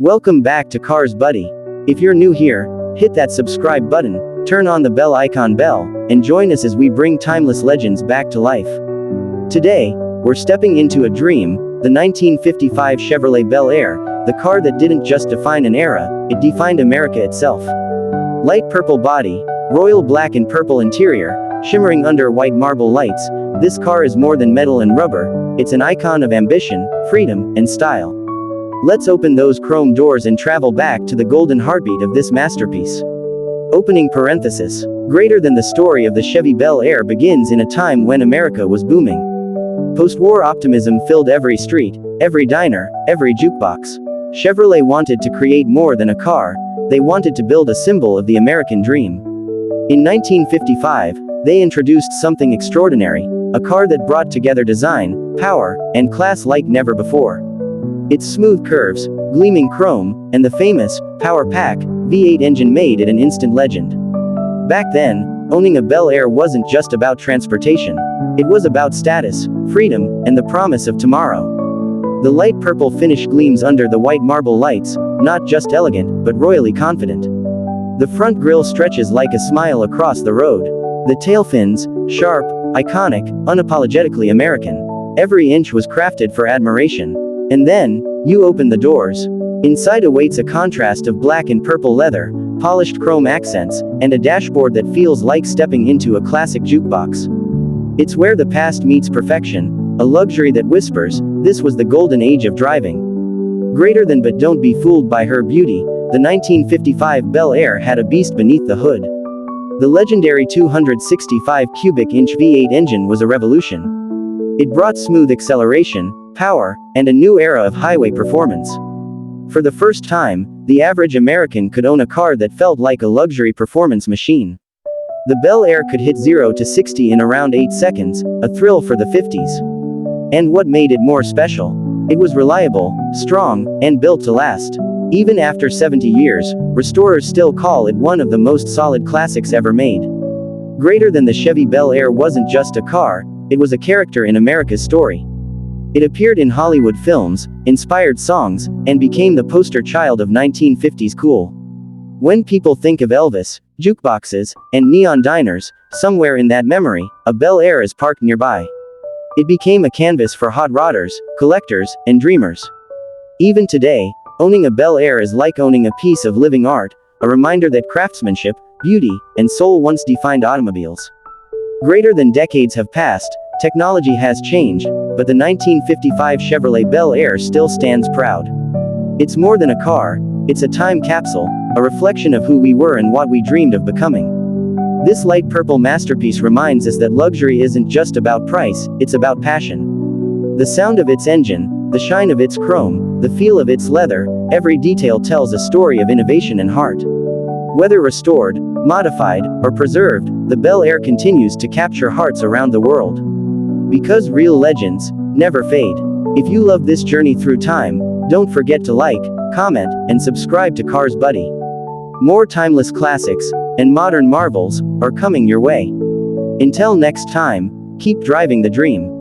Welcome back to Cars Buddy. If you're new here, hit that subscribe button, turn on the bell icon, and join us as we bring timeless legends back to life. Today, we're stepping into a dream, the 1955 Chevrolet Bel Air, the car that didn't just define an era, it defined America itself. Light purple body, royal black and purple interior, shimmering under white marble lights, this car is more than metal and rubber, it's an icon of ambition, freedom, and style. Let's open those chrome doors and travel back to the golden heartbeat of this masterpiece. Opening parenthesis. Greater than the story of the Chevy Bel Air begins in a time when America was booming. Post-war optimism filled every street, every diner, every jukebox. Chevrolet wanted to create more than a car, they wanted to build a symbol of the American dream. In 1955, they introduced something extraordinary, a car that brought together design, power, and class like never before. Its smooth curves, gleaming chrome, and the famous Power Pack V8 engine made it an instant legend. Back then, owning a Bel Air wasn't just about transportation. It was about status, freedom, and the promise of tomorrow. The light purple finish gleams under the white marble lights, not just elegant, but royally confident. The front grille stretches like a smile across the road. The tail fins, sharp, iconic, unapologetically American. Every inch was crafted for admiration. And then, you open the doors. Inside awaits a contrast of black and purple leather, polished chrome accents, and a dashboard that feels like stepping into a classic jukebox. It's where the past meets perfection, a luxury that whispers, this was the golden age of driving. Greater than, but don't be fooled by her beauty, the 1955 Bel Air had a beast beneath the hood. The legendary 265 cubic inch V8 engine was a revolution. It brought smooth acceleration, power, and a new era of highway performance. For the first time, the average American could own a car that felt like a luxury performance machine. The Bel Air could hit 0 to 60 in around 8 seconds, a thrill for the 50s. And what made it more special? It was reliable, strong, and built to last. Even after 70 years, restorers still call it one of the most solid classics ever made. Greater than, the Chevy Bel Air wasn't just a car, it was a character in America's story. It appeared in Hollywood films, inspired songs, and became the poster child of 1950s cool. When people think of Elvis, jukeboxes, and neon diners, somewhere in that memory, a Bel Air is parked nearby. It became a canvas for hot rodders, collectors, and dreamers. Even today, owning a Bel Air is like owning a piece of living art, a reminder that craftsmanship, beauty, and soul once defined automobiles. Greater than, decades have passed, technology has changed, but the 1955 Chevrolet Bel Air still stands proud. It's more than a car, it's a time capsule, a reflection of who we were and what we dreamed of becoming. This light purple masterpiece reminds us that luxury isn't just about price, it's about passion. The sound of its engine, the shine of its chrome, the feel of its leather, every detail tells a story of innovation and heart. Whether restored, modified, or preserved, the Bel Air continues to capture hearts around the world. Because real legends never fade. If you love this journey through time, don't forget to like, comment, and subscribe to Cars Buddy. More timeless classics and modern marvels are coming your way. Until next time, keep driving the dream.